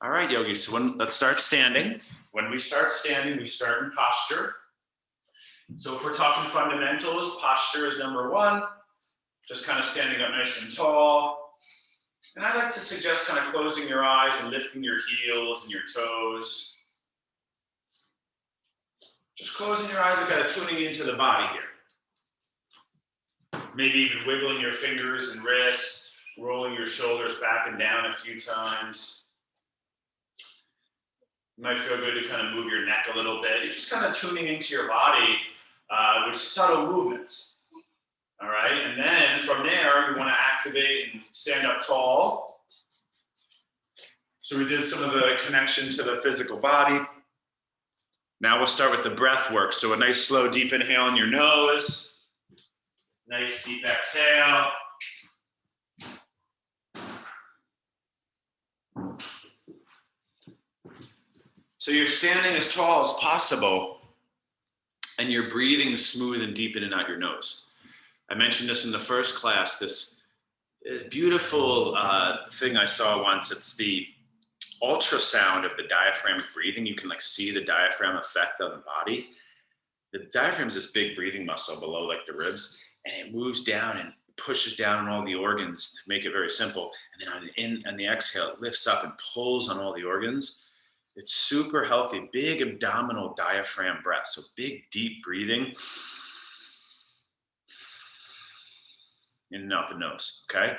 All right, yogis, so let's start standing. When we start standing, we start in posture. So if we're talking fundamentals, posture is number one, just kind of standing up nice and tall. And I like to suggest kind of closing your eyes and lifting your heels and your toes. Just closing your eyes and kind of tuning into the body here. Maybe even wiggling your fingers and wrists, rolling your shoulders back and down a few times. You might feel good to kind of move your neck a little bit. You're just kind of tuning into your body with subtle movements. All right, and then from there, you want to activate and stand up tall. So we did some of the connection to the physical body. Now we'll start with the breath work. So a nice slow deep inhale in your nose. Nice deep exhale. So you're standing as tall as possible and you're breathing smooth and deep in and out your nose. I mentioned this in the first class, this beautiful thing I saw once. It's the ultrasound of the diaphragmic breathing. You can like see the diaphragm effect on the body. The diaphragm is this big breathing muscle below like the ribs, and it moves down and pushes down on all the organs to make it very simple. And then on the exhale, it lifts up and pulls on all the organs. It's super healthy, big abdominal diaphragm breath. So big, deep breathing in and out the nose, okay?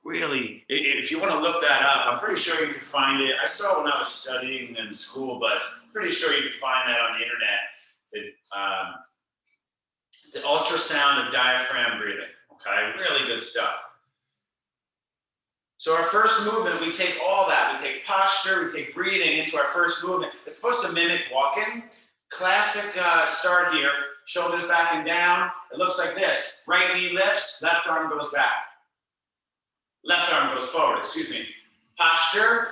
Really, if you want to look that up, I'm pretty sure you can find it. I saw it when I was studying in school, but I'm pretty sure you can find that on the internet. It's the ultrasound of diaphragm breathing, okay? Really good stuff. So our first movement, we take all that. We take posture, we take breathing into our first movement. It's supposed to mimic walking. Classic start here, shoulders back and down. It looks like this. Right knee lifts, left arm goes back. Left arm goes forward, excuse me. Posture,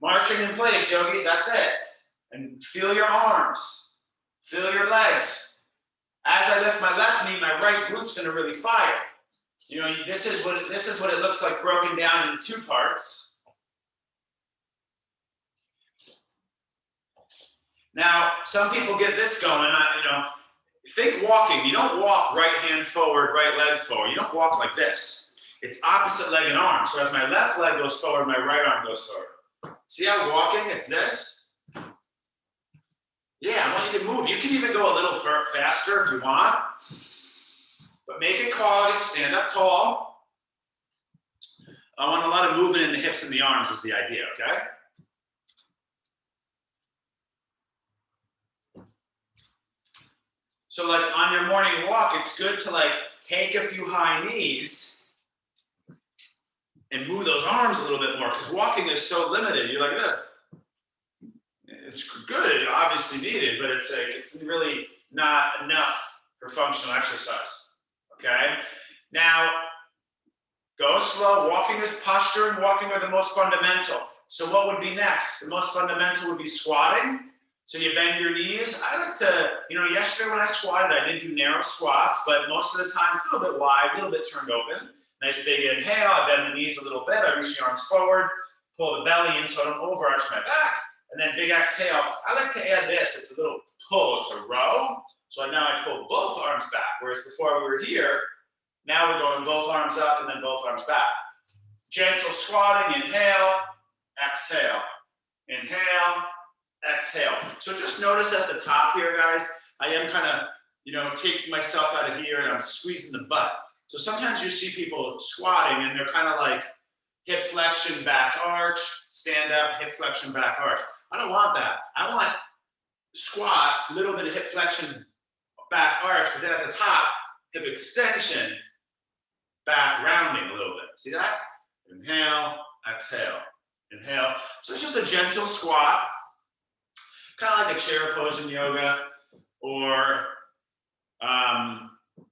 marching in place, yogis, that's it. And feel your arms, feel your legs. As I lift my left knee, my right glute's gonna really fire. You know, this is what it looks like broken down into two parts. Now, some people get this going. Think walking. You don't walk right hand forward, right leg forward. You don't walk like this. It's opposite leg and arm. So as my left leg goes forward, my right arm goes forward. See how walking? It's this. Yeah, I want you to move. You can even go a little faster if you want. But make it quality, stand up tall. I want a lot of movement in the hips and the arms is the idea, okay? So like on your morning walk, it's good to like take a few high knees and move those arms a little bit more because walking is so limited. You're like, ugh. It's good, obviously needed, but it's really not enough for functional exercise. Okay, now go slow. Walking is posture and walking are the most fundamental. So what would be next? The most fundamental would be squatting. So you bend your knees. I like to, yesterday when I squatted, I did do narrow squats, but most of the time it's a little bit wide, a little bit turned open. Nice big inhale, I bend the knees a little bit, I reach the arms forward, pull the belly in so I don't overarch my back, and then big exhale. I like to add this, it's a little pull, it's a row. So now I pull both arms back, whereas before we were here, now we're going both arms up and then both arms back. Gentle squatting, inhale, exhale, inhale, exhale. So just notice at the top here, guys, I am kind of, taking myself out of here and I'm squeezing the butt. So sometimes you see people squatting and they're kind of like hip flexion, back arch, stand up, hip flexion, back arch. I don't want that. I want squat, a little bit of hip flexion, back arch, but then at the top, hip extension, back rounding a little bit. See that? Inhale, exhale, inhale. So it's just a gentle squat, kind of like a chair pose in yoga, or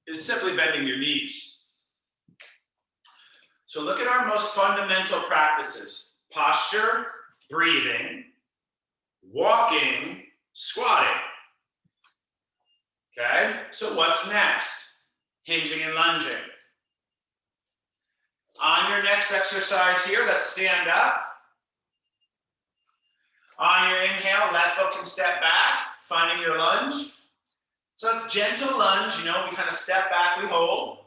is simply bending your knees. So look at our most fundamental practices: posture, breathing, walking, squatting. Okay, so what's next? Hinging and lunging. On your next exercise here, let's stand up. On your inhale, left foot can step back, finding your lunge. So it's gentle lunge, you know, we kind of step back, we hold.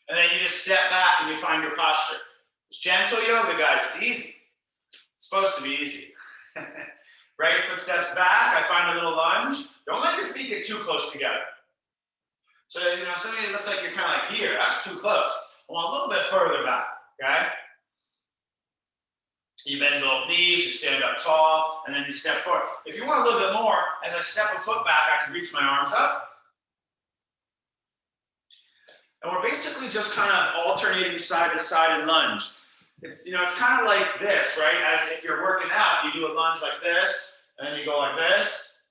And then you just step back and you find your posture. It's gentle yoga, guys, it's easy. It's supposed to be easy. Right foot steps back, I find a little lunge. Don't let your feet get too close together. So, you know, something that looks like you're kind of like here, that's too close. I want a little bit further back, okay? You bend both knees, you stand up tall, and then you step forward. If you want a little bit more, as I step a foot back, I can reach my arms up. And we're basically just kind of alternating side to side and lunge. It's, you know, it's kind of like this, right? As if you're working out, you do a lunge like this, and then you go like this.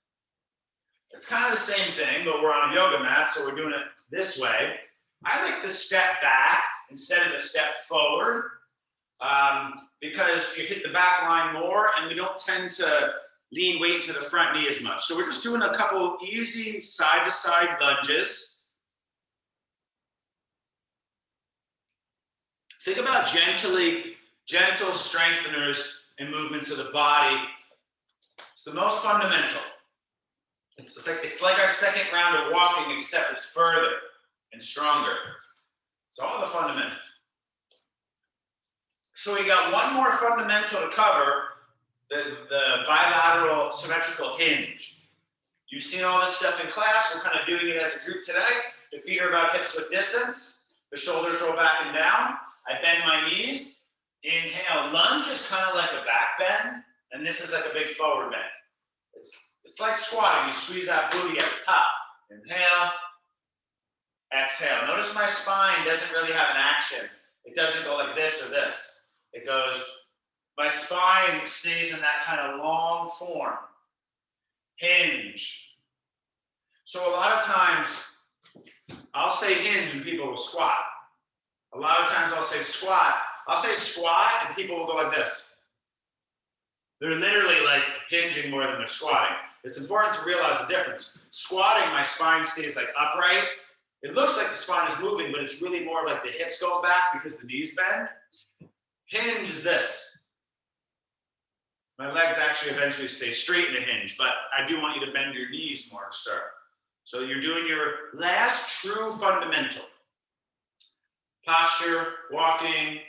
It's kind of the same thing, but we're on a yoga mat, so we're doing it this way. I like to step back instead of the step forward, because you hit the back line more, and we don't tend to lean weight to the front knee as much. So we're just doing a couple easy side-to-side lunges. Think about gentle strengtheners and movements of the body. It's the most fundamental. It's like our second round of walking, except it's further and stronger. It's all the fundamentals. So we got one more fundamental to cover, the bilateral symmetrical hinge. You've seen all this stuff in class. We're kind of doing it as a group today. The feet are about hips width distance. The shoulders roll back and down. I bend my knees. Inhale, lunge is kind of like a back bend, and this is like a big forward bend. It's like squatting. You squeeze that booty at the top. Inhale, exhale. Notice my spine doesn't really have an action. It doesn't go like this or this. It goes, my spine stays in that kind of long form. Hinge. So a lot of times, I'll say hinge and people will squat. A lot of times I'll say squat. I'll say squat and people will go like this. They're literally like hinging more than they're squatting. It's important to realize the difference. Squatting, my spine stays like upright. It looks like the spine is moving, but it's really more like the hips going back because the knees bend. Hinge is this. My legs actually eventually stay straight in a hinge, but I do want you to bend your knees more to start. So you're doing your last true fundamental. Posture, walking,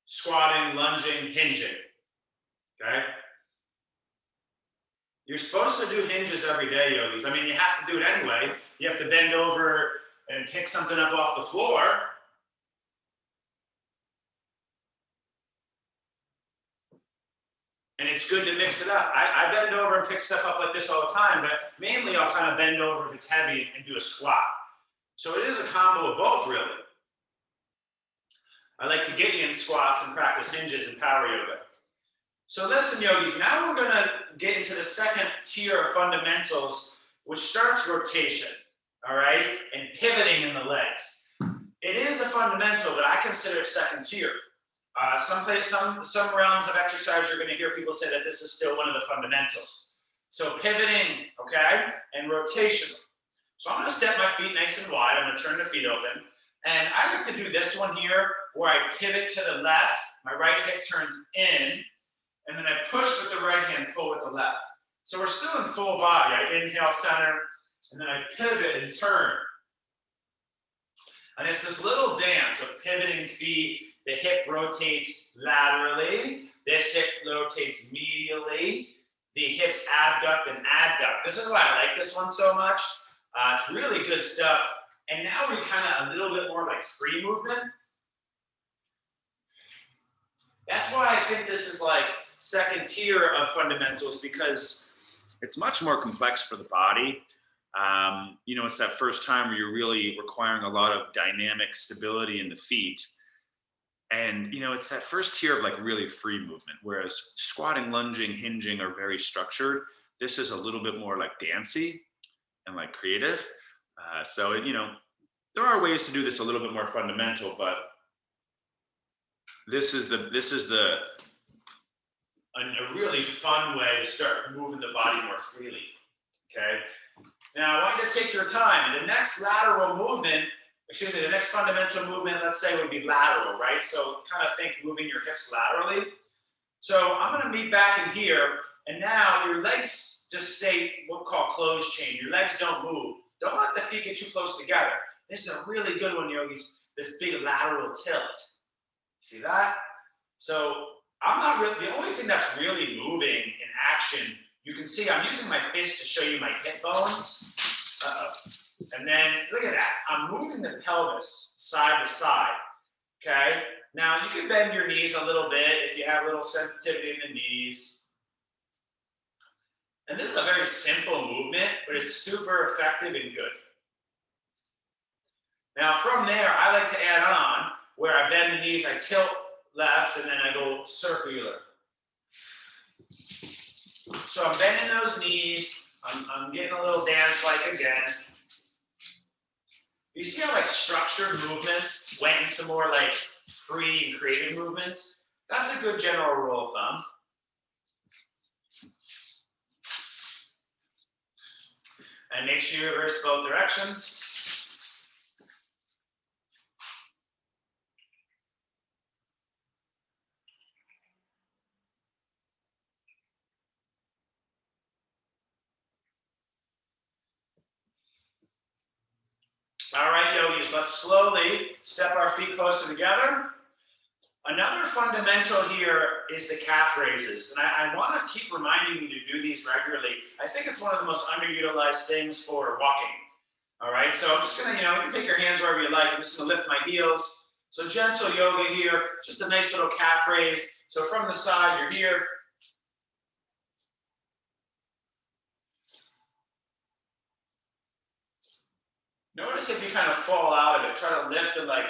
squatting, lunging, hinging. Okay? You're supposed to do hinges every day, yogis. I mean, you have to do it anyway. You have to bend over and pick something up off the floor. And it's good to mix it up. I bend over and pick stuff up like this all the time, but mainly I'll kind of bend over if it's heavy and do a squat. So it is a combo of both, really. I like to get you in squats and practice hinges and power yoga. So listen, yogis, now we're going to get into the second tier of fundamentals, which starts rotation, all right, and pivoting in the legs. It is a fundamental, but I consider it second tier. Some realms of exercise, you're going to hear people say that this is still one of the fundamentals. So pivoting, okay, and rotation. So I'm going to step my feet nice and wide. I'm going to turn the feet open. And I like to do this one here, where I pivot to the left, my right hip turns in, and then I push with the right hand, pull with the left. So we're still in full body. I inhale center, and then I pivot and turn. And it's this little dance of pivoting feet. The hip rotates laterally. This hip rotates medially. The hips abduct and adduct. This is why I like this one so much. It's really good stuff. And now we kind of a little bit more like free movement. That's why I think this is like second tier of fundamentals, because it's much more complex for the body. You know, it's that first time where you're really requiring a lot of dynamic stability in the feet. And, you know, it's that first tier of like really free movement, whereas squatting, lunging, hinging are very structured. This is a little bit more like dancey and like creative. So, you know, there are ways to do this a little bit more fundamental, but this is a really fun way to start moving the body more freely, okay? Now, I want you to take your time. The next lateral movement, the next fundamental movement, let's say, would be lateral, right? So kind of think moving your hips laterally. So I'm gonna meet back in here, and now your legs just stay what we call closed chain. Your legs don't move. Don't let the feet get too close together. This is a really good one, yogis, this big lateral tilt. See that? So I'm not really, the only thing that's really moving in action, you can see I'm using my fist to show you my hip bones. And then look at that, I'm moving the pelvis side to side, okay? Now you can bend your knees a little bit if you have a little sensitivity in the knees. And this is a very simple movement, but it's super effective and good. Now from there, I like to add on, where I bend the knees, I tilt left, and then I go circular. So I'm bending those knees, I'm getting a little dance-like again. You see how like structured movements went into more like free and creative movements? That's a good general rule of thumb. And make sure you reverse both directions. All right, yogis, let's slowly step our feet closer together. Another fundamental here is the calf raises. And I want to keep reminding you to do these regularly. I think it's one of the most underutilized things for walking. All right, so I'm just going to, you can pick your hands wherever you like. I'm just going to lift my heels. So gentle yoga here, just a nice little calf raise. So from the side, you're here. Notice if you kind of fall out of it, try to lift and like,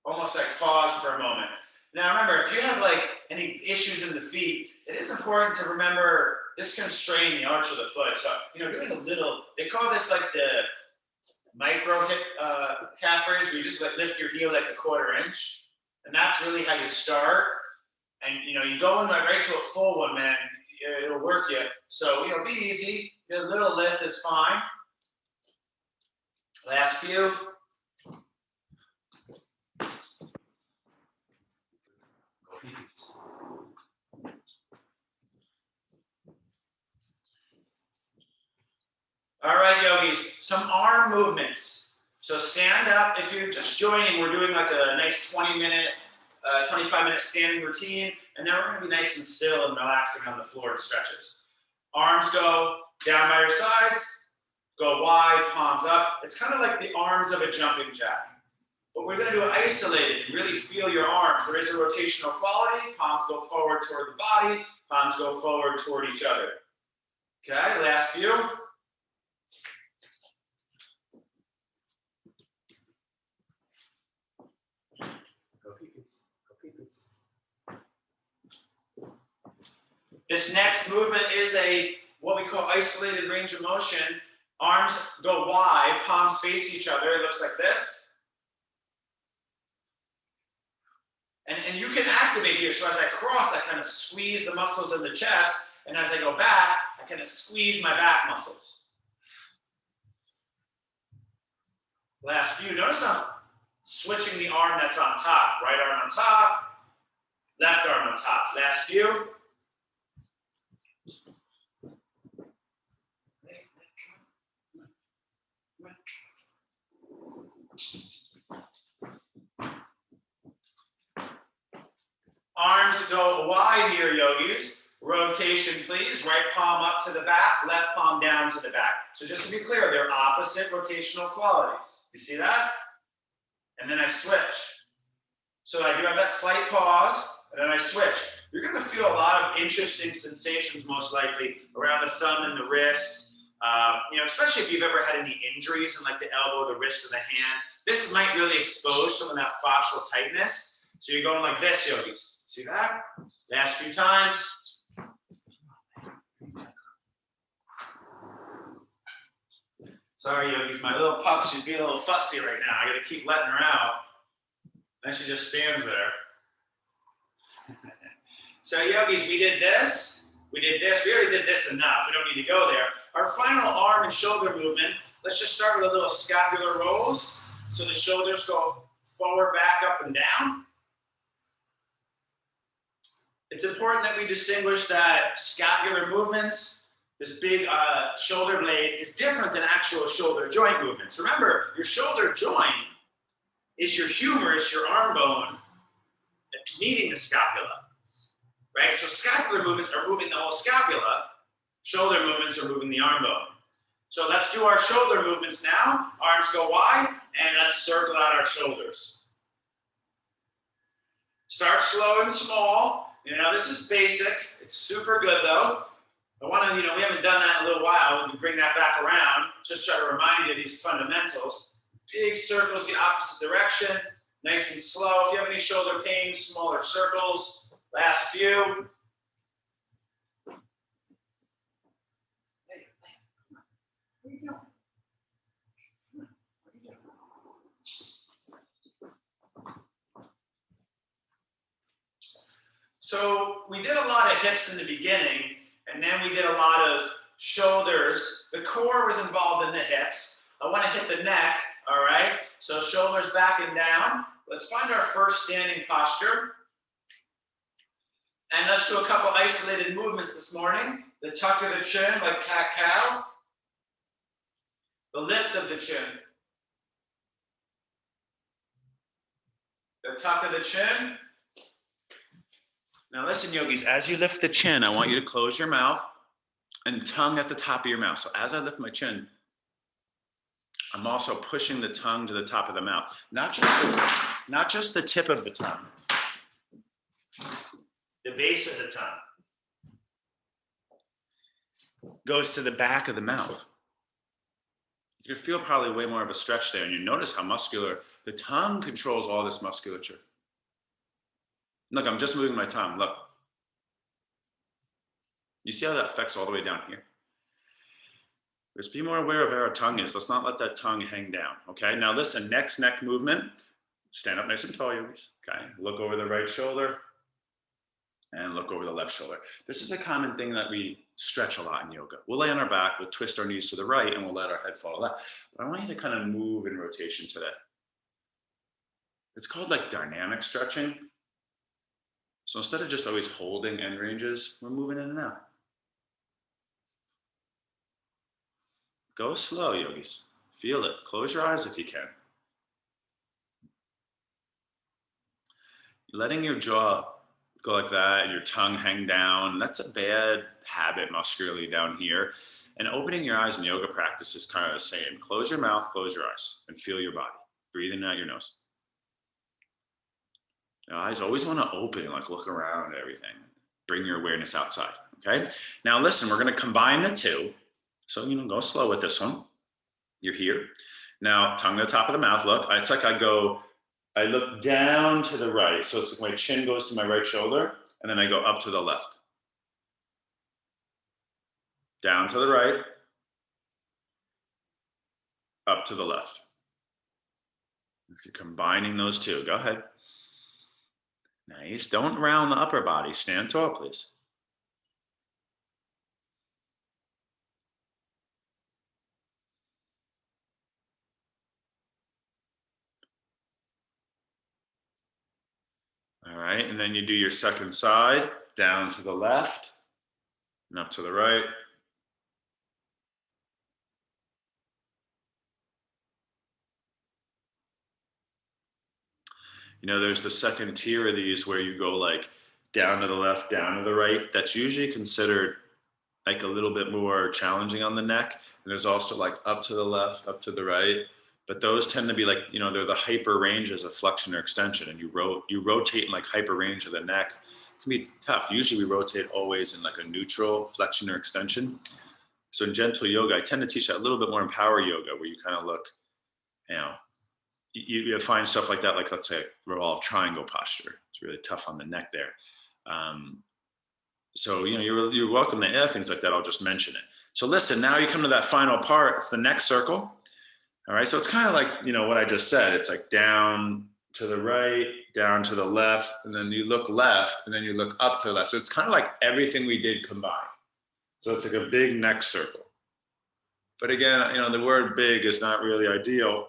almost like pause for a moment. Now remember, if you have like any issues in the feet, it is important to remember this can strain the arch of the foot. So, doing a little, they call this like the micro hip calf raise, where you just like lift your heel like a 1/4 inch. And that's really how you start. And you go in right to a full one, man, it'll work you. So, be easy, a little lift is fine. Last few. All right, yogis, some arm movements. So stand up. If you're just joining, we're doing like a nice 25-minute standing routine, and then we're going to be nice and still and relaxing on the floor and stretches. Arms go down by your sides, go wide, palms up. It's kind of like the arms of a jumping jack. But we're going to do it isolated and really feel your arms. There is a rotational quality. Palms go forward toward the body. Palms go forward toward each other. Okay, last few. This next movement is what we call isolated range of motion. Arms go wide, palms face each other. It looks like this. And you can activate here. So as I cross, I kind of squeeze the muscles in the chest. And as I go back, I kind of squeeze my back muscles. Last few. Notice I'm switching the arm that's on top. Right arm on top, left arm on top. Last few. Arms go wide here, yogis. Rotation, please. Right palm up to the back, left palm down to the back. So just to be clear, they're opposite rotational qualities. You see that? And then I switch. So I do have that slight pause, and then I switch. You're going to feel a lot of interesting sensations, most likely, around the thumb and the wrist. Especially if you've ever had any injuries in like the elbow, the wrist, or the hand. This might really expose some of that fascial tightness. So you're going like this, yogis. See that? Last few times. Sorry, yogis, my little pup, she's being a little fussy right now. I gotta keep letting her out. Then she just stands there. So yogis, we did this. We did this. We already did this enough. We don't need to go there. Our final arm and shoulder movement. Let's just start with a little scapular rolls. So the shoulders go forward, back, up, and down. It's important that we distinguish that scapular movements, this big shoulder blade, is different than actual shoulder joint movements. Remember, your shoulder joint is your humerus, your arm bone, meeting the scapula, right? So scapular movements are moving the whole scapula. Shoulder movements are moving the arm bone. So let's do our shoulder movements now. Arms go wide, and let's circle out our shoulders. Start slow and small. You know, this is basic. It's super good though. I want to, we haven't done that in a little while. We can bring that back around. Just try to remind you of these fundamentals. Big circles the opposite direction. Nice and slow. If you have any shoulder pain, smaller circles. Last few. Where are you going? So we did a lot of hips in the beginning, and then we did a lot of shoulders. The core was involved in the hips. I want to hit the neck, all right? So shoulders back and down. Let's find our first standing posture. And let's do a couple isolated movements this morning. The tuck of the chin, like cat-cow. The lift of the chin. The tuck of the chin. Now listen, yogis, as you lift the chin, I want you to close your mouth and tongue at the top of your mouth. So as I lift my chin, I'm also pushing the tongue to the top of the mouth. Not just the tip of the tongue, the base of the tongue goes to the back of the mouth. You feel probably way more of a stretch there, and you notice how muscular, the tongue controls all this musculature. Look, I'm just moving my tongue, look. You see how that affects all the way down here? Just be more aware of where our tongue is. Let's not let that tongue hang down, okay? Now listen, next neck movement. Stand up nice and tall, yogis, okay? Look over the right shoulder and look over the left shoulder. This is a common thing that we stretch a lot in yoga. We'll lay on our back, we'll twist our knees to the right, and we'll let our head fall left. But I want you to kind of move in rotation today. It's called like dynamic stretching. So instead of just always holding end ranges, we're moving in and out. Go slow, yogis. Feel it. Close your eyes if you can. Letting your jaw go like that, your tongue hang down, that's a bad habit muscularly down here. And opening your eyes in yoga practice is kind of the same. Close your mouth, close your eyes, and feel your body. Breathing out your nose. Your eyes always want to open, like look around and everything. Bring your awareness outside, okay? Now listen, we're going to combine the two. So, go slow with this one. You're here. Now, tongue to the top of the mouth, look. It's like I look down to the right. So it's like my chin goes to my right shoulder, and then I go up to the left. Down to the right. Up to the left. You're combining those two. Go ahead. Nice. Don't round the upper body. Stand tall, please. All right, and then you do your second side, down to the left and up to the right. There's the second tier of these where you go like down to the left, down to the right. That's usually considered like a little bit more challenging on the neck. And there's also like up to the left, up to the right. But those tend to be like, they're the hyper ranges of flexion or extension. And you rotate in like hyper range of the neck. It can be tough. Usually we rotate always in like a neutral flexion or extension. So in gentle yoga, I tend to teach that a little bit more in power yoga, where you kind of look, you find stuff like that, like let's say revolve triangle posture. It's really tough on the neck there. So, you're welcome to add things like that. I'll just mention it. So listen, now you come to that final part. It's the neck circle. All right. So it's kind of like, what I just said. It's like down to the right, down to the left, and then you look left, and then you look up to the left. So it's kind of like everything we did combined. So it's like a big neck circle. But again, the word big is not really ideal.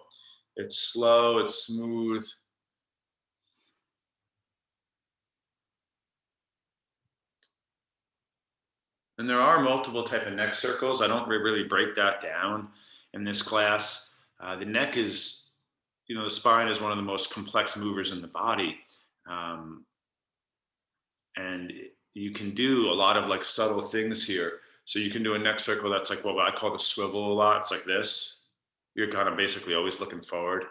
It's slow, it's smooth. And there are multiple type of neck circles. I don't really break that down in this class. The neck is, the spine is one of the most complex movers in the body. And you can do a lot of like subtle things here. So you can do a neck circle that's like what I call the swivel a lot. It's like this. You're kind of basically always looking forward.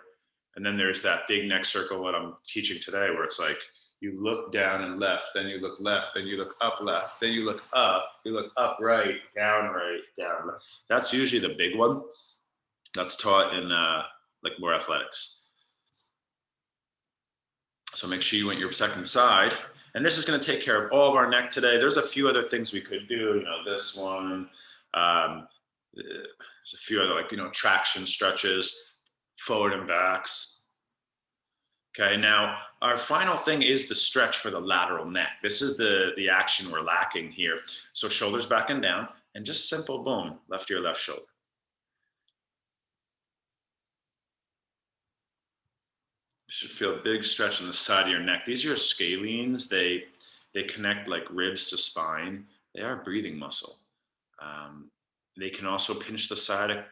And then there's that big neck circle that I'm teaching today where it's like you look down and left, then you look left, then you look up left, then you look up right, down left. That's usually the big one that's taught in like more athletics. So make sure you went your second side. And this is going to take care of all of our neck today. There's a few other things we could do, this one. There's a few other like, traction stretches, forward and backs. Okay, now our final thing is the stretch for the lateral neck. This is the action we're lacking here. So shoulders back and down, and just simple boom, left ear, left shoulder. You should feel a big stretch in the side of your neck. These are your scalenes. They connect like ribs to spine. They are a breathing muscle. They can also pinch the sciatic,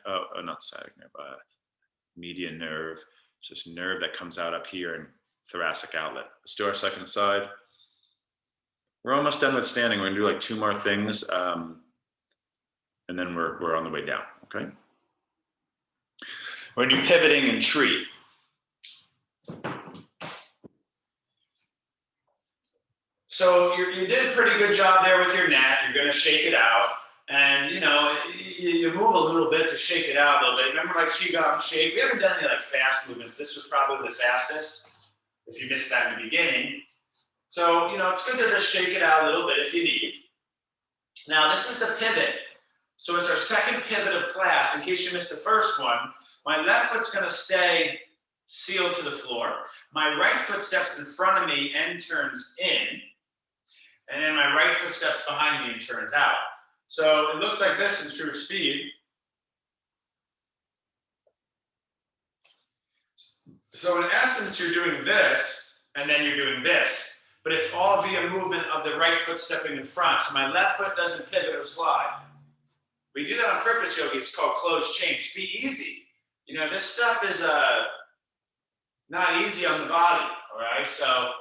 not sciatic nerve, median nerve. It's this nerve that comes out up here in thoracic outlet. Let's do our second side. We're almost done with standing. We're gonna do like 2 more things, and then we're on the way down, okay? We're gonna do pivoting and tree. So you did a pretty good job there with your neck. You're gonna shake it out. And you move a little bit to shake it out a little bit. Remember like Qigong shake? We haven't done any like fast movements. This was probably the fastest if you missed that in the beginning. So, it's good to just shake it out a little bit if you need. Now this is the pivot. So it's our second pivot of class. In case you missed the first one, my left foot's gonna stay sealed to the floor. My right foot steps in front of me and turns in. And then my right foot steps behind me and turns out. So it looks like this in true speed. So in essence, you're doing this, and then you're doing this, but it's all via movement of the right foot stepping in front. So my left foot doesn't pivot or slide. We do that on purpose, yogi. It's called closed chain. Just be easy. This stuff is not easy on the body, all right? So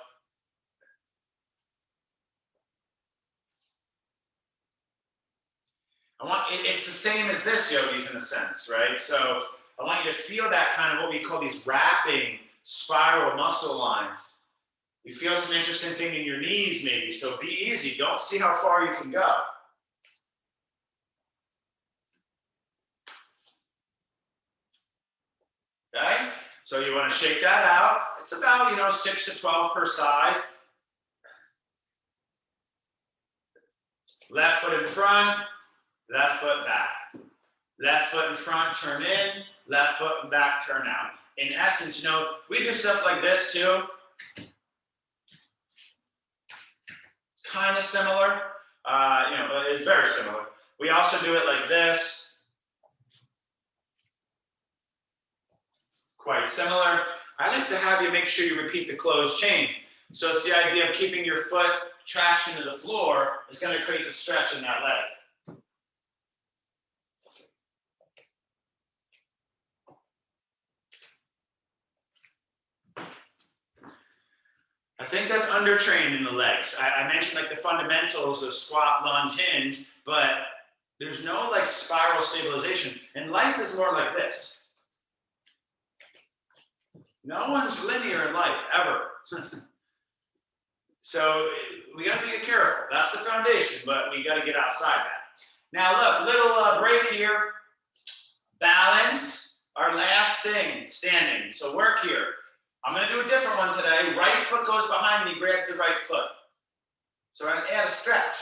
it's the same as this, yogis, in a sense, right? So I want you to feel that kind of what we call these wrapping spiral muscle lines. You feel some interesting thing in your knees maybe, so be easy. Don't see how far you can go. Okay? So you want to shake that out. It's about, 6 to 12 per side. Left foot in front. Left foot back. Left foot in front, turn in. Left foot and back, turn out. In essence, we do stuff like this too. It's kind of similar. It's very similar. We also do it like this. Quite similar. I like to have you make sure you repeat the closed chain. So it's the idea of keeping your foot traction to the floor. It's going to create the stretch in that leg. I think that's undertrained in the legs. I mentioned like the fundamentals of squat, lunge, hinge, but there's no like spiral stabilization. And life is more like this. No one's linear in life, ever. So we got to be careful. That's the foundation, but we got to get outside that. Now look, little break here. Balance, our last thing, standing. So work here. I'm going to do a different one today. Right foot goes behind me, grabs the right foot. So I'm going to add a stretch,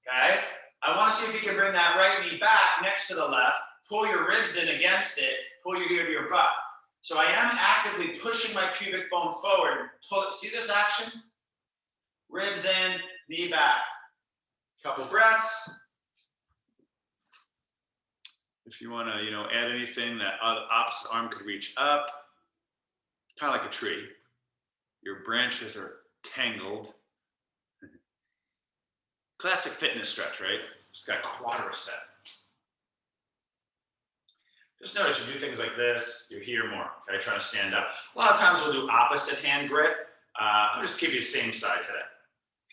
okay? I want to see if you can bring that right knee back next to the left, pull your ribs in against it, pull your ear to your butt. So I am actively pushing my pubic bone forward. Pull it. See this action? Ribs in, knee back. Couple breaths. If you want to, add anything, that opposite arm could reach up. Kind of like a tree. Your branches are tangled. Classic fitness stretch, right? Just got quadricep. Just notice you do things like this, you're here more, okay, trying to stand up. A lot of times we'll do opposite hand grip. I'll just give you the same side today,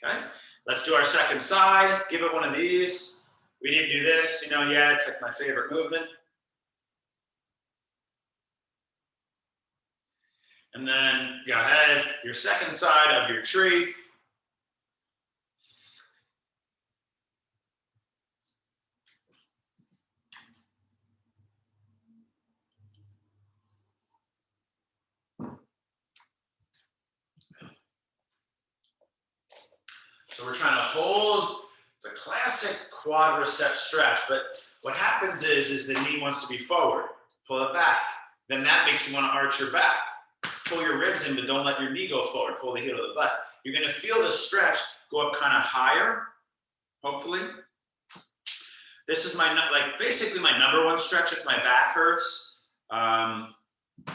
okay? Let's do our second side, give it one of these. We didn't do this, you know, yet, it's like my favorite movement. And then go ahead, your second side of your tree. So we're trying to hold, it's a classic quadricep stretch, but what happens is the knee wants to be forward, pull it back. Then that makes you want to arch your back. Pull your ribs in, but don't let your knee go forward, pull the heel of the butt. You're gonna feel the stretch go up kind of higher, hopefully. This is my, like basically my number one stretch if my back hurts. And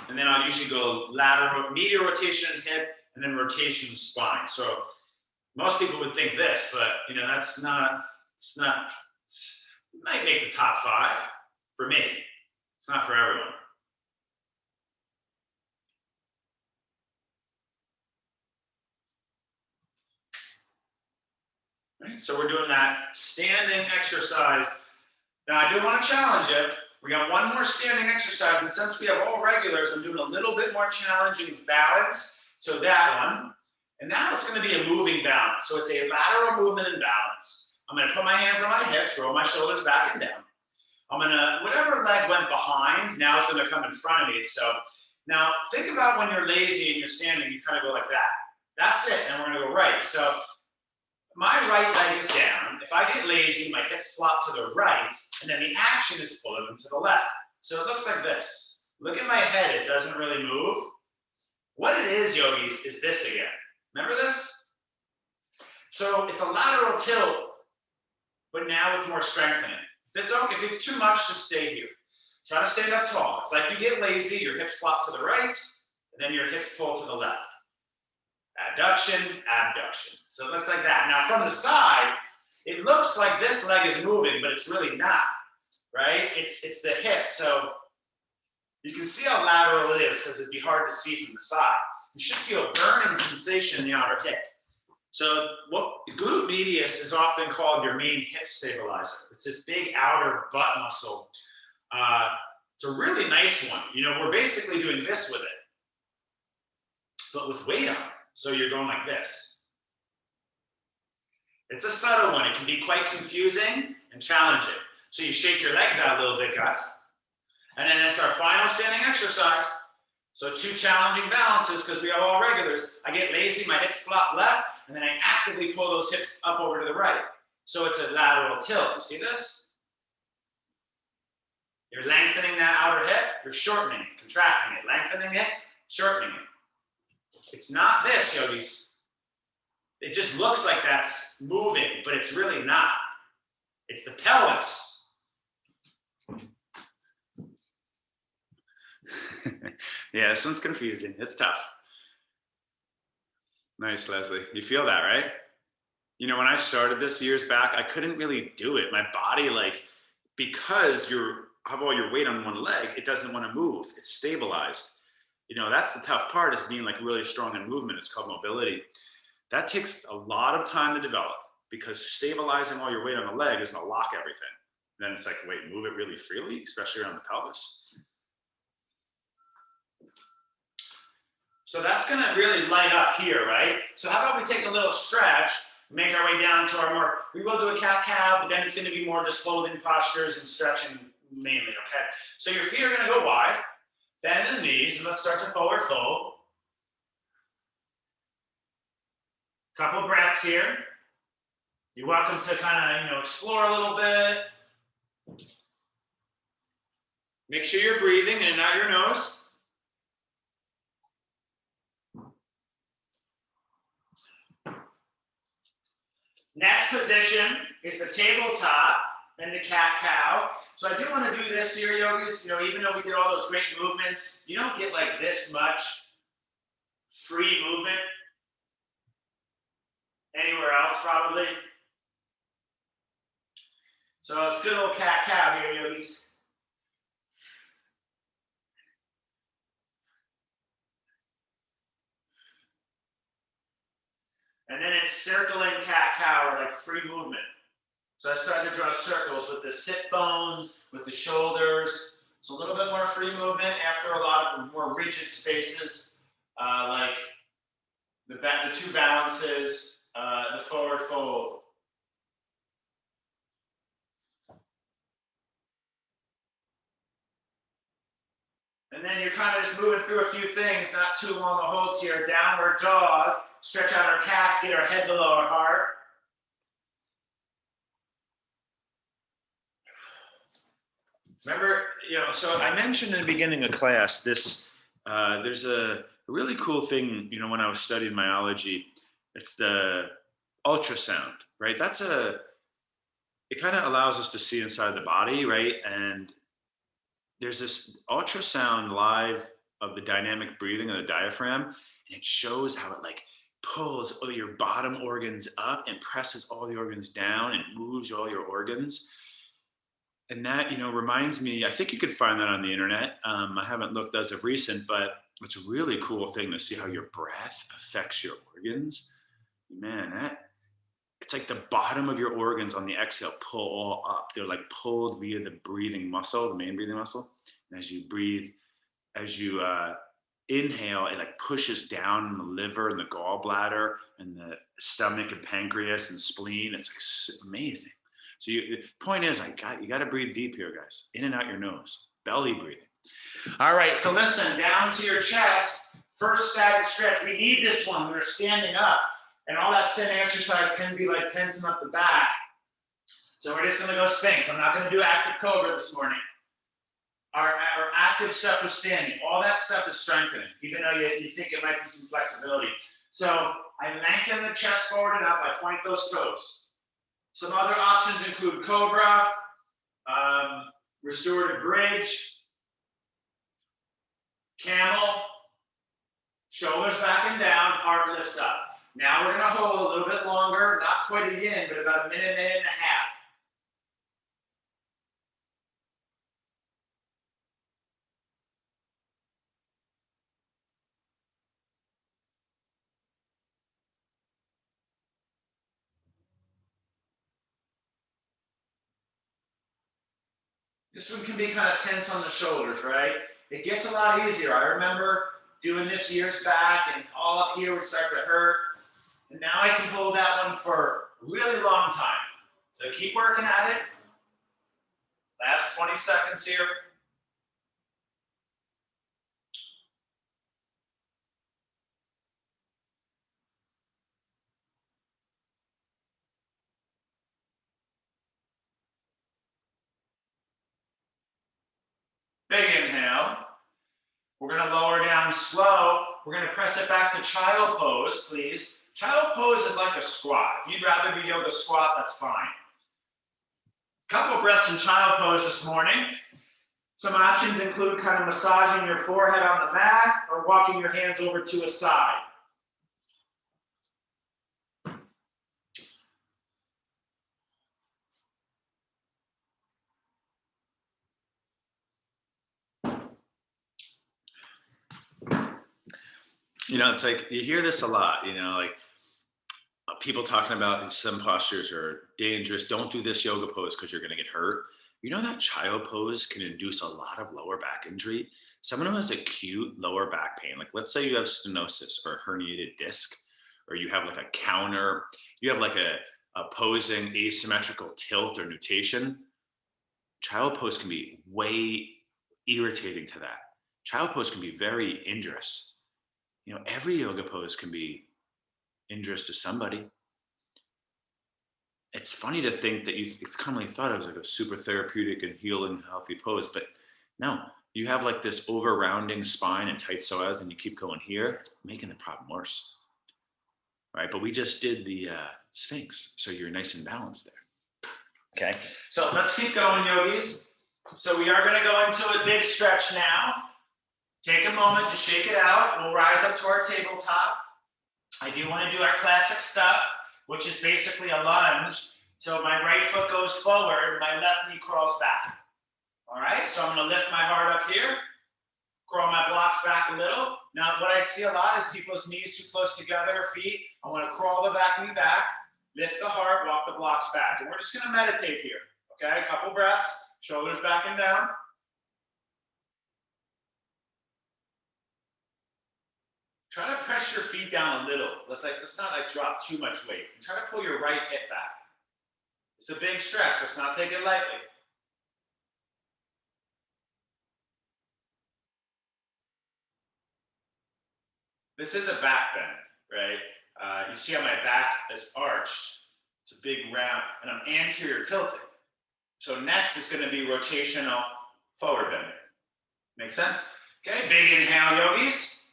then I'll usually go lateral, medial rotation hip, and then rotation spine. So most people would think this, but you know, that's not, it might make the top 5 for me. It's not for everyone. Right, so we're doing that standing exercise. Now I do want to challenge you. We got one more standing exercise, and since we have all regulars, I'm doing a little bit more challenging balance. So that one. And now it's going to be a moving balance. So it's a lateral movement and balance. I'm going to put my hands on my hips, roll my shoulders back and down. I'm going to, whatever leg went behind, now it's going to come in front of me. So now think about when you're lazy and you're standing, you kind of go like that. That's it. And we're going to go right. So my right leg is down. If I get lazy, my hips flop to the right, and then the action is pulling them to the left. So it looks like this. Look at my head. It doesn't really move. What it is, yogis, is this again. Remember this? So it's a lateral tilt, but now with more strengthening. If it's too much, just stay here. Try to stand up tall. It's like you get lazy, your hips flop to the right, and then your hips pull to the left. Adduction, abduction. So it looks like that. Now from the side, it looks like this leg is moving, but it's really not, right? It's the hip. So you can see how lateral it is because it'd be hard to see from the side. You should feel a burning sensation in the outer hip. So what glute medius is often called your main hip stabilizer. It's this big outer butt muscle. It's a really nice one. You know, we're basically doing this with it, but with weight on it. So you're going like this. It's a subtle one. It can be quite confusing and challenging. So you shake your legs out a little bit, guys. And then it's our final standing exercise. So 2 challenging balances because we have all regulars. I get lazy, my hips flop left, and then I actively pull those hips up over to the right. So it's a lateral tilt. You see this? You're lengthening that outer hip, you're shortening it, contracting it, lengthening it, shortening it. It's not this, yogis. It just looks like that's moving, but it's really not. It's the pelvis. Yeah, this one's confusing. It's tough. Nice, Leslie. You feel that, right? You know, when I started this years back, I couldn't really do it. My body, like, because you have all your weight on one leg, it doesn't want to move. It's stabilized. You know, that's the tough part, is being like really strong in movement. It's called mobility. That takes a lot of time to develop because stabilizing all your weight on the leg is going to lock everything. And then it's like, wait, move it really freely, especially around the pelvis. So that's going to really light up here, right? So how about we take a little stretch, make our way down to our more, we will do a cat-cow, but then it's going to be more just folding postures and stretching mainly, okay? So your feet are going to go wide, bend the knees, and let's start to forward fold. Couple of breaths here. You're welcome to kind of, explore a little bit. Make sure you're breathing in and out your nose. Next position is the tabletop and the cat-cow. So I do want to do this here, yogis. Even though we did all those great movements, you don't get like this much free movement anywhere else, probably. So it's good little cat-cow here, yogis. And then it's circling cat-cow, or like free movement. So I started to draw circles with the sit bones, with the shoulders. So a little bit more free movement after a lot of more rigid spaces, like the two balances, the forward fold. And then you're kind of just moving through a few things, not too long a holds here. Downward dog, stretch out our calves, get our head below our heart. Remember, so I mentioned in the beginning of class, there's a really cool thing, when I was studying myology, it's the ultrasound, right? It kind of allows us to see inside the body, right? And there's this ultrasound live of the dynamic breathing of the diaphragm, and it shows how it like pulls all your bottom organs up and presses all the organs down and moves all your organs. And that, reminds me, I think you could find that on the internet. I haven't looked as of recent, but it's a really cool thing to see how your breath affects your organs. Man, it's like the bottom of your organs on the exhale pull all up. They're like pulled via the breathing muscle, the main breathing muscle. And as you breathe, as you inhale, it like pushes down in the liver and the gallbladder and the stomach and pancreas and spleen. It's like amazing. So the point is, you got to breathe deep here, guys. In and out your nose, belly breathing. All right, so listen, down to your chest. First static stretch. We need this one. We're standing up. And all that standing exercise can be like tensing up the back. So we're just going to go Sphinx. I'm not going to do active Cobra this morning. Our active stuff is standing. All that stuff is strengthening, even though you think it might be some flexibility. So I lengthen the chest forward and up. I point those toes. Some other options include Cobra, restorative bridge, camel, shoulders back and down, heart lifts up. Now we're going to hold a little bit longer, not quite a yin, but about a minute and a half. This one can be kind of tense on the shoulders, right? It gets a lot easier. I remember doing this years back, and all up here would start to hurt. And now I can hold that one for a really long time. So keep working at it. Last 20 seconds here. Big inhale. We're going to lower down slow. We're going to press it back to child pose, please. Child pose is like a squat. If you'd rather do yoga squat, that's fine. Couple breaths in child pose this morning. Some options include kind of massaging your forehead on the mat or walking your hands over to a side. It's like you hear this a lot, like people talking about some postures are dangerous. Don't do this yoga pose because you're going to get hurt. That child pose can induce a lot of lower back injury. Someone who has acute lower back pain, like let's say you have stenosis or a herniated disc, or you have like a counter, you have like a opposing asymmetrical tilt or nutation. Child pose can be way irritating to that. Child pose can be very injurious. Every yoga pose can be injurious to somebody. It's funny to think that it's commonly thought of as like a super therapeutic and healing, healthy pose, but no, you have like this over rounding spine and tight psoas, and you keep going here, it's making the problem worse. Right? But we just did the Sphinx, so you're nice and balanced there. Okay, so let's keep going, yogis. So we are going to go into a big stretch now. Take a moment to shake it out. We'll rise up to our tabletop. I do want to do our classic stuff, which is basically a lunge So my right foot goes forward, my left knee crawls back. All right, so I'm gonna lift my heart up here, crawl my blocks back a little. Now, what I see a lot is people's knees too close together, feet. I wanna crawl the back knee back, lift the heart, walk the blocks back. And we're just gonna meditate here, okay? A couple breaths, shoulders back and down. Try to press your feet down a little. Let's not like drop too much weight. And try to pull your right hip back. It's a big stretch, let's not take it lightly. This is a back bend, right? You see how my back is arched. It's a big round, and I'm anterior tilted. So next is gonna be rotational forward bending. Make sense? Okay, big inhale, yogis.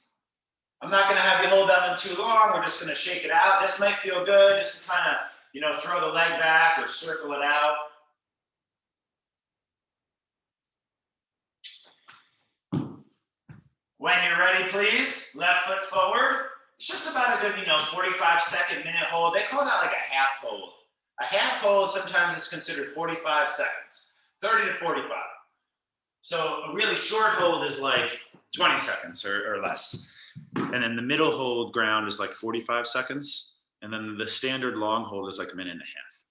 I'm not gonna have you hold that one too long. We're just gonna shake it out. This might feel good, just to kind of, throw the leg back or circle it out. When you're ready, please, left foot forward. It's just about a good, 45-second minute hold. They call that like a half hold. A half hold sometimes is considered 45 seconds, 30 to 45. So a really short hold is like 20 seconds or less. And then the middle hold ground is like 45 seconds. And then the standard long hold is like a minute and a half.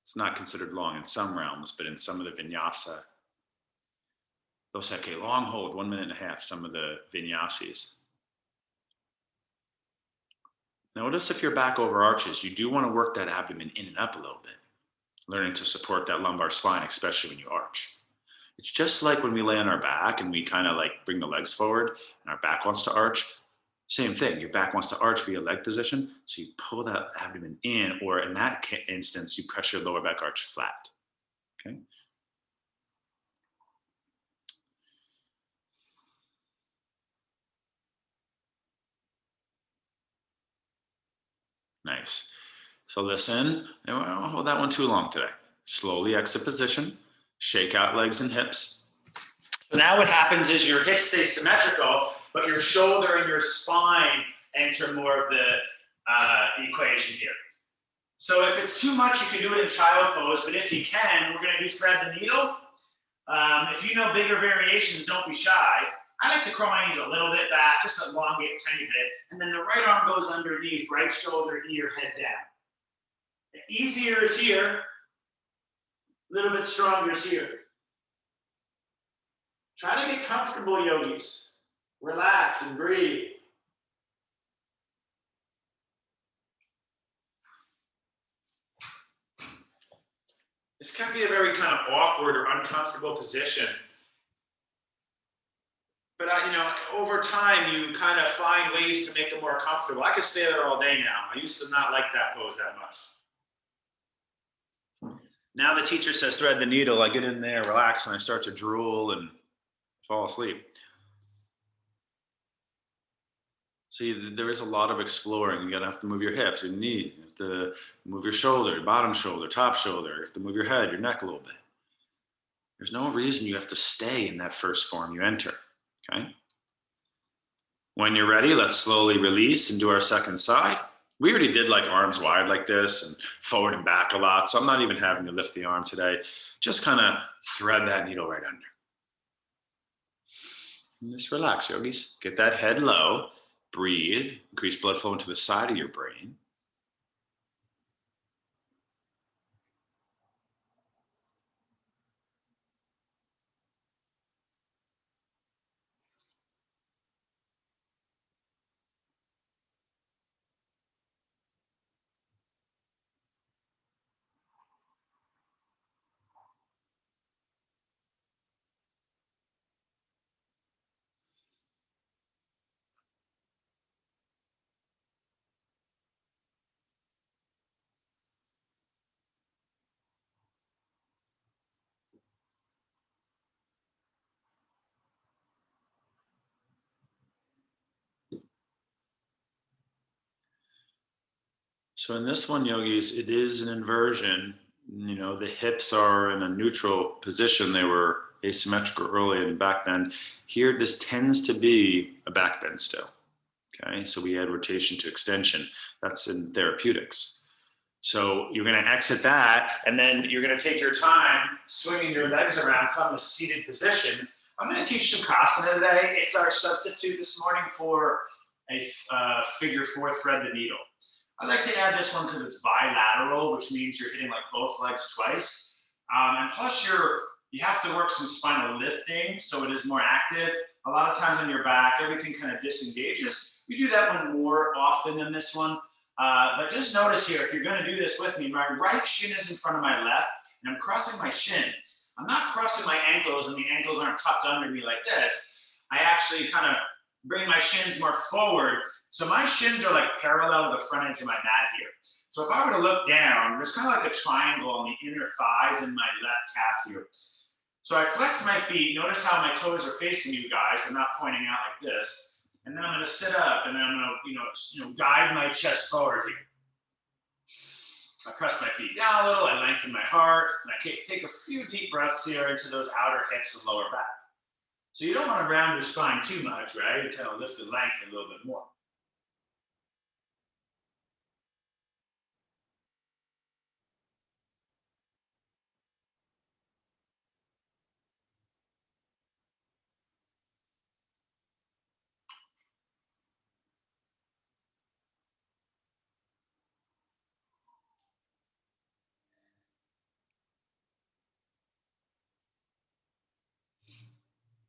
It's not considered long in some realms, but in some of the vinyasa, they'll say, okay, long hold, 1 minute and a half, some of the vinyasis. Notice if your back overarches, you do want to work that abdomen in and up a little bit, learning to support that lumbar spine, especially when you arch. It's just like when we lay on our back and we kind of like bring the legs forward and our back wants to arch. Same thing, your back wants to arch via leg position, so you pull that abdomen in, or in that instance, you press your lower back arch flat, okay? Nice. So listen, I won't hold that one too long today. Slowly exit position, shake out legs and hips. So now what happens is your hips stay symmetrical, but your shoulder and your spine enter more of the equation here. So if it's too much, you can do it in child pose, but if you can, we're gonna do thread the needle. If you know bigger variations, don't be shy. I like to curl my knees a little bit back, just elongate a tiny bit, and then the right arm goes underneath, right shoulder, ear, head down. The easier is here, a little bit stronger is here. Try to get comfortable, yogis. Relax and breathe. This can be a very kind of awkward or uncomfortable position. But over time, you kind of find ways to make it more comfortable. I could stay there all day now. I used to not like that pose that much. Now the teacher says thread the needle, I get in there, relax, and I start to drool and fall asleep. See, there is a lot of exploring. You're gonna have to move your hips, your knees, you have to move your shoulder, bottom shoulder, top shoulder. You have to move your head, your neck a little bit. There's no reason you have to stay in that first form you enter, okay? When you're ready, let's slowly release and do our second side. We already did like arms wide like this and forward and back a lot, so I'm not even having to lift the arm today. Just kind of thread that needle right under. And just relax, yogis. Get that head low. Breathe, increase blood flow into the side of your brain. So in this one, yogis, it is an inversion. The hips are in a neutral position. They were asymmetrical early in back bend. Here, this tends to be a back bend still. Okay, so we add rotation to extension. That's in therapeutics. So you're gonna exit that, and then you're gonna take your time swinging your legs around, come to seated position. I'm gonna teach Sukhasana today. It's our substitute this morning for a figure 4 thread the needle. I like to add this one because it's bilateral, which means you're hitting like both legs twice. And plus you have to work some spinal lifting, so it is more active. A lot of times on your back, everything kind of disengages. We do that one more often than this one. But just notice here, if you're gonna do this with me, my right shin is in front of my left, and I'm crossing my shins. I'm not crossing my ankles, and the ankles aren't tucked under me like this. I actually kind of bring my shins more forward. So my shins are like parallel to the front edge of my mat here. So if I were to look down, there's kind of like a triangle on the inner thighs and my left calf here. So I flex my feet. Notice how my toes are facing you guys. They're not pointing out like this. And then I'm going to sit up, and then I'm going to, guide my chest forward here. I press my feet down a little. I lengthen my heart, and I take a few deep breaths here into those outer hips and lower back. So you don't want to round your spine too much, right? You kind of lift the length a little bit more.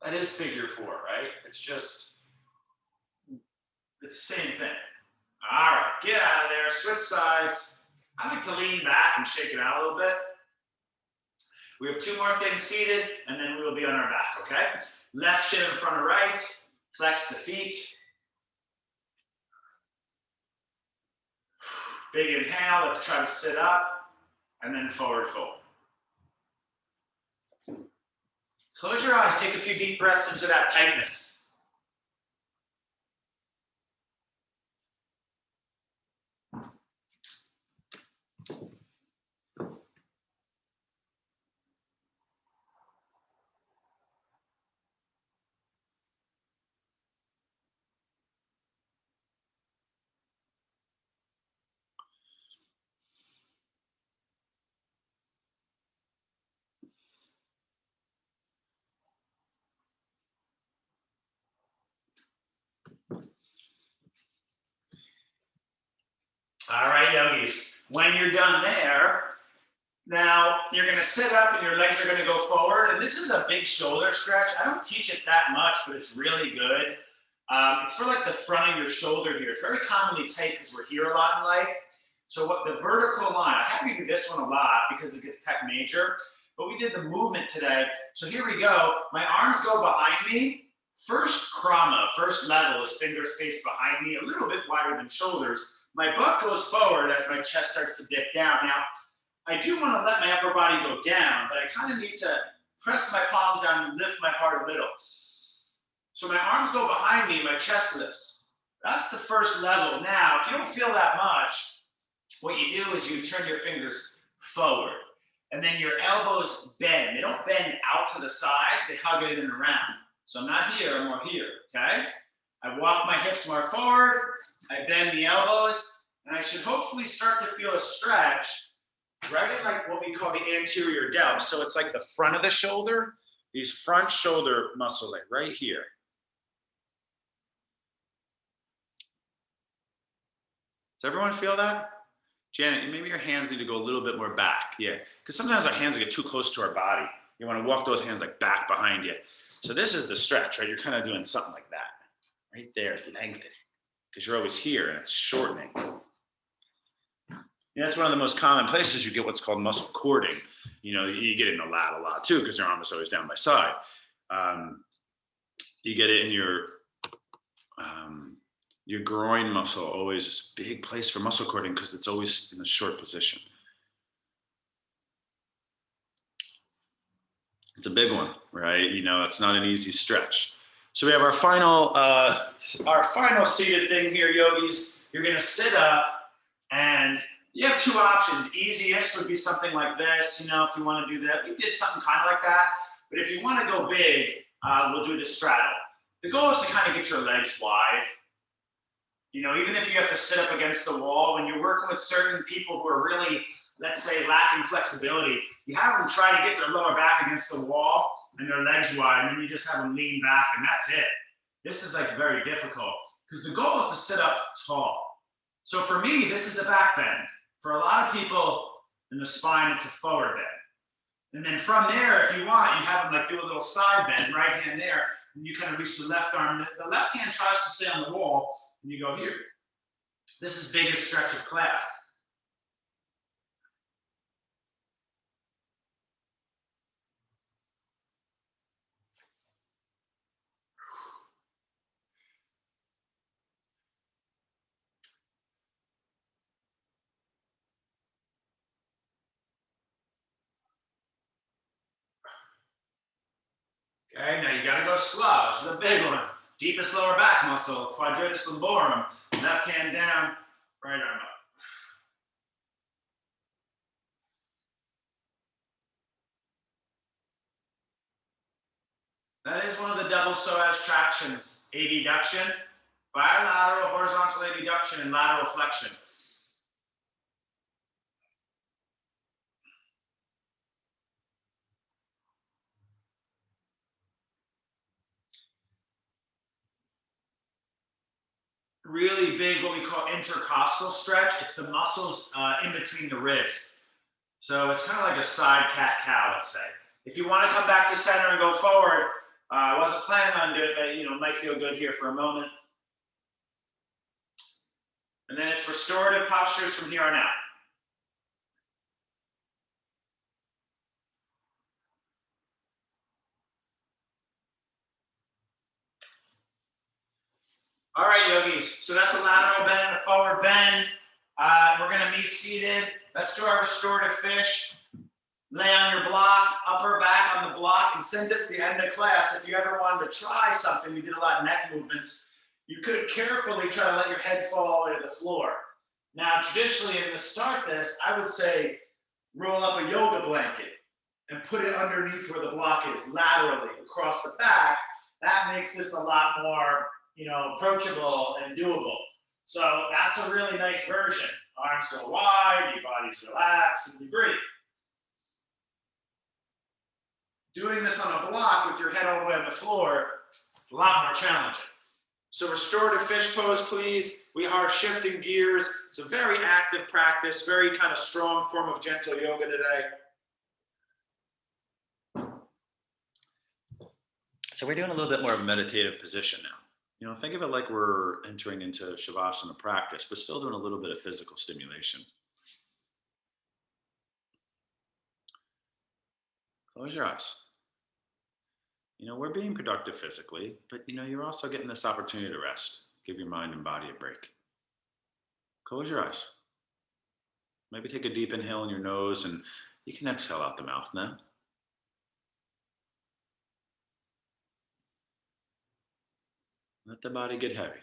That is figure 4, right? It's the same thing. All right, get out of there, switch sides. I like to lean back and shake it out a little bit. We have 2 more things seated, and then we will be on our back, okay? Left shin in front of right, flex the feet. Big inhale, let's try to sit up, and then forward fold. Close your eyes, take a few deep breaths into that tightness. All right, yogis, when you're done there, now you're gonna sit up and your legs are gonna go forward. And this is a big shoulder stretch. I don't teach it that much, but it's really good. It's for like the front of your shoulder here. It's very commonly tight because we're here a lot in life. So what the vertical line, I have you do this one a lot because it gets pec major, but we did the movement today. So here we go. My arms go behind me. First krama, first level is fingers face behind me, a little bit wider than shoulders. My butt goes forward as my chest starts to dip down. Now, I do want to let my upper body go down, but I kind of need to press my palms down and lift my heart a little. So my arms go behind me, my chest lifts. That's the first level. Now, if you don't feel that much, what you do is you turn your fingers forward, and then your elbows bend. They don't bend out to the sides, they hug it in and around. So I'm not here, I'm more here, okay? I walk my hips more forward, I bend the elbows, and I should hopefully start to feel a stretch right in like what we call the anterior delt. So it's like the front of the shoulder, these front shoulder muscles, like right here. Does everyone feel that? Janet, maybe your hands need to go a little bit more back. Yeah, because sometimes our hands get too close to our body. You want to walk those hands like back behind you. So this is the stretch, right? You're kind of doing something like that. Right there is lengthening because you're always here and it's shortening. That's one of the most common places you get what's called muscle cording. You get it in the lat a lot too because your arm is always down by side. You get it in your groin muscle, always this big place for muscle cording because it's always in a short position. It's a big one, right? It's not an easy stretch. So we have our final seated thing here, yogis. You're gonna sit up, and you have 2 options. Easiest would be something like this, if you want to do that. We did something kind of like that, but if you want to go big, we'll do the straddle. The goal is to kind of get your legs wide. You know, even if you have to sit up against the wall, when you're working with certain people who are really, let's say, lacking flexibility, you have them try to get their lower back against the wall and their legs wide, and then you just have them lean back, and that's it. This is like very difficult because the goal is to sit up tall. So for me, this is a back bend. For a lot of people in the spine, it's a forward bend. And then from there, if you want, you have them like do a little side bend, right hand there, and you kind of reach the left arm. The left hand tries to stay on the wall, and you go here. This is biggest stretch of class. Okay, now you gotta go slow. This is a big one. Deepest lower back muscle, quadratus lumborum. Left hand down, right arm up. That is one of the double psoas tractions, abduction, bilateral horizontal abduction, and lateral flexion. Really big, what we call intercostal stretch. It's the muscles in between the ribs. So it's kind of like a side cat-cow, let's say. If you want to come back to center and go forward, I wasn't planning on doing it, but you know, might feel good here for a moment. And then it's restorative postures from here on out. All right, yogis. So that's a lateral bend, a forward bend. We're going to meet seated. Let's do our restorative fish. Lay on your block, upper back on the block. And since it's the end of class, if you ever wanted to try something, we did a lot of neck movements, you could carefully try to let your head fall all the way to the floor. Now, traditionally, to start this, I would say roll up a yoga blanket and put it underneath where the block is, laterally across the back. That makes this a lot more, you know, approachable and doable. So that's a really nice version. Arms go wide, your body's relaxed, and you breathe. Doing this on a block with your head all the way on the floor, it's a lot more challenging. So restorative fish pose, please. We are shifting gears. It's a very active practice, very kind of strong form of gentle yoga today. So we're doing a little bit more of a meditative position now. You know, think of it like we're entering into Shavasana practice, but still doing a little bit of physical stimulation. Close your eyes. You know, we're being productive physically, but you know, you're also getting this opportunity to rest. Give your mind and body a break. Close your eyes. Maybe take a deep inhale in your nose and you can exhale out the mouth now. Let the body get heavy.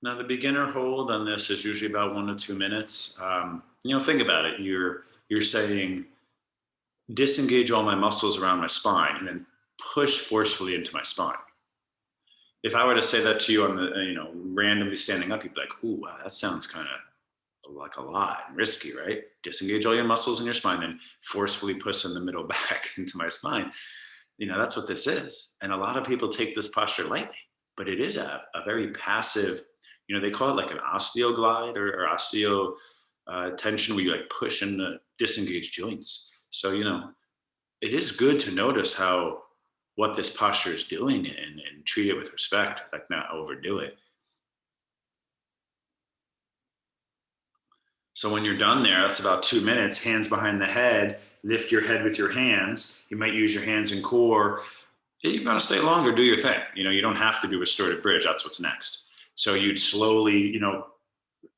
Now, the beginner hold on this is usually about 1 to 2 minutes. You know, think about it. You're saying, disengage all my muscles around my spine and then push forcefully into my spine. If I were to say that to you on the, you know, randomly standing up, you'd be like, ooh, wow, that sounds kind of like a lot and risky, right? Disengage all your muscles in your spine and forcefully push in the middle back into my spine. You know, that's what this is. And a lot of people take this posture lightly, but it is a very passive, you know, they call it like an osteoglide or osteo tension where you like push and disengage joints. So, you know, it is good to notice how what this posture is doing and treat it with respect, like not overdo it. So when you're done there, that's about 2 minutes, hands behind the head, lift your head with your hands. You might use your hands and core. If you want to stay longer, do your thing. You don't have to do restorative bridge. That's what's next. So you'd slowly,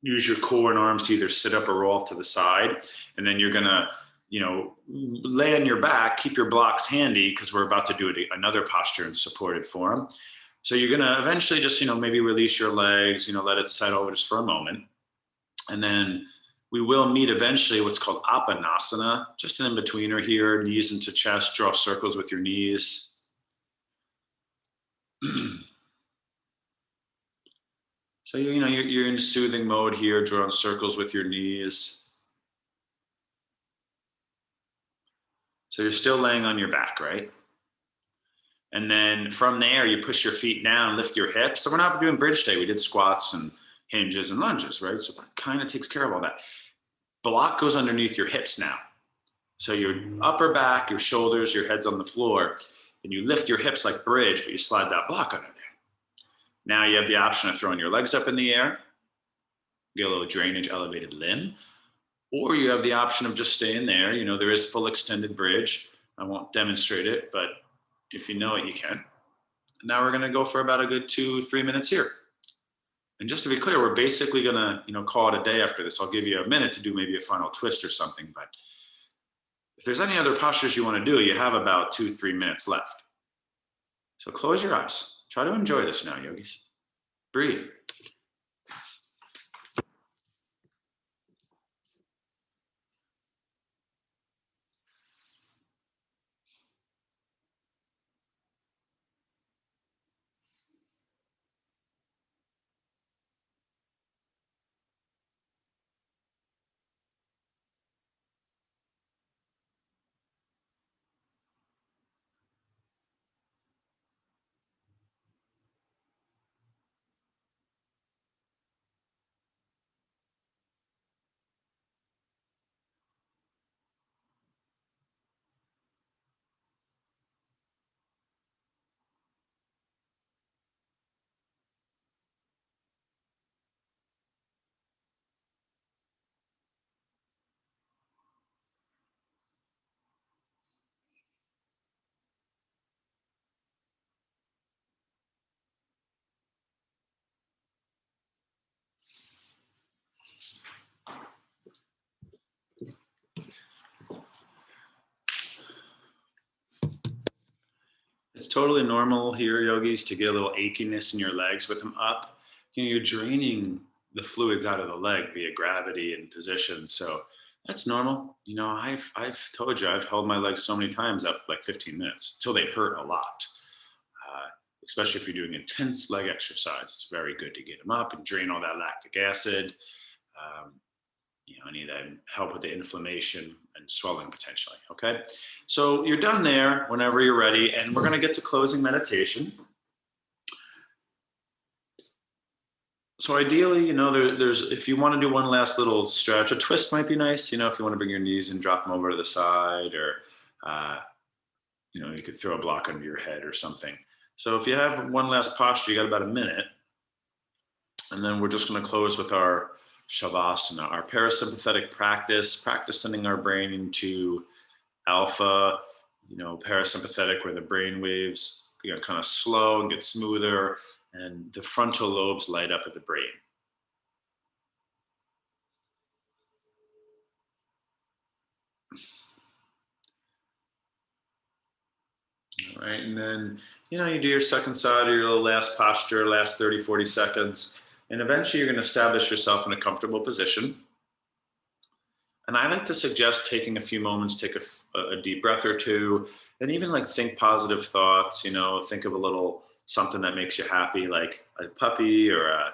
use your core and arms to either sit up or roll off to the side. And then you're going to, lay on your back, keep your blocks handy because we're about to do another posture in supported form. So you're going to eventually just, maybe release your legs, let it settle just for a moment. And then we will meet eventually what's called Apanasana, just an in-betweener here, knees into chest, draw circles with your knees. So, you're in soothing mode here, drawing circles with your knees. So you're still laying on your back, right? And then from there, you push your feet down, lift your hips. So we're not doing bridge today. We did squats and hinges and lunges, right? So that kind of takes care of all that. Block goes underneath your hips now. So your upper back, your shoulders, your head's on the floor, and you lift your hips like bridge, but you slide that block under there. Now you have the option of throwing your legs up in the air, get a little drainage, elevated limb, or you have the option of just staying there. There is full extended bridge. I won't demonstrate it, but if you know it, you can. Now we're gonna go for about a good 2-3 minutes here. And just to be clear, we're basically gonna, call it a day after this. I'll give you a minute to do maybe a final twist or something, but if there's any other postures you wanna do, you have about 2-3 minutes left. So close your eyes. Try to enjoy this now, yogis. Breathe. It's totally normal here, yogis, to get a little achiness in your legs with them up. You're draining the fluids out of the leg via gravity and position. So that's normal. I've told you, I've held my legs so many times up like 15 minutes until they hurt a lot. Especially if you're doing intense leg exercise, it's very good to get them up and drain all that lactic acid. Any of that help with the inflammation and swelling potentially, okay? So you're done there whenever you're ready, and we're gonna get to closing meditation. So ideally, there's if you wanna do one last little stretch, a twist might be nice, if you wanna bring your knees and drop them over to the side, or, you could throw a block under your head or something. So if you have one last posture, you got about a minute, and then we're just gonna close with our Shavasana, our parasympathetic practice, sending our brain into alpha, parasympathetic, where the brain waves kind of slow and get smoother, and the frontal lobes light up at the brain. All right, and then, you do your second side or your little last posture, last 30, 40 seconds. And eventually you're going to establish yourself in a comfortable position. And I like to suggest taking a few moments, take a deep breath or two, and even think positive thoughts, think of a little something that makes you happy, like a puppy, or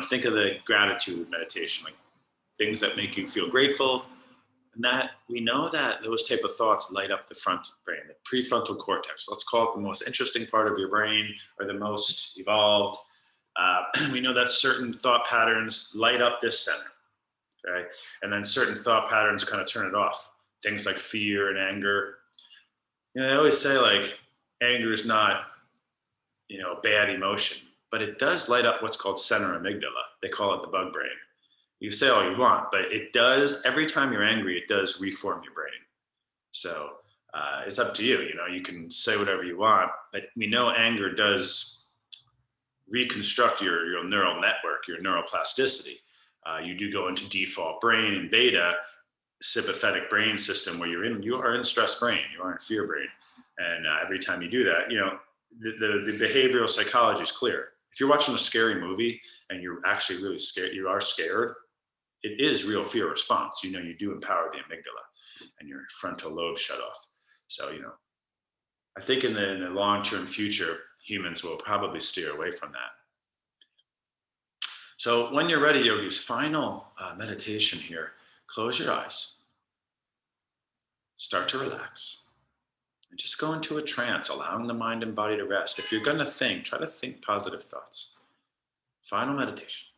think of the gratitude meditation, like things that make you feel grateful. And that we know that those type of thoughts light up the front brain, the prefrontal cortex. Let's call it the most interesting part of your brain, or the most evolved. We know that certain thought patterns light up this center, okay? And then certain thought patterns kind of turn it off. Things like fear and anger. I always say, anger is not, a bad emotion, but it does light up what's called center amygdala. They call it the bug brain. You say all you want, but it does, every time you're angry, it does reform your brain. So it's up to you. You can say whatever you want, but we know anger does reconstruct your neural network, your neuroplasticity. You do go into default brain and beta sympathetic brain system where you are in stress brain, you are in fear brain. And every time you do that, the behavioral psychology is clear. If you're watching a scary movie and you're actually really scared, you are scared, it is real fear response. You do empower the amygdala and your frontal lobe shut off. So, I think in the long-term future, humans will probably steer away from that. So when you're ready, yogis, final meditation here. Close your eyes. Start to relax. And just go into a trance, allowing the mind and body to rest. If you're going to think, try to think positive thoughts. Final meditation.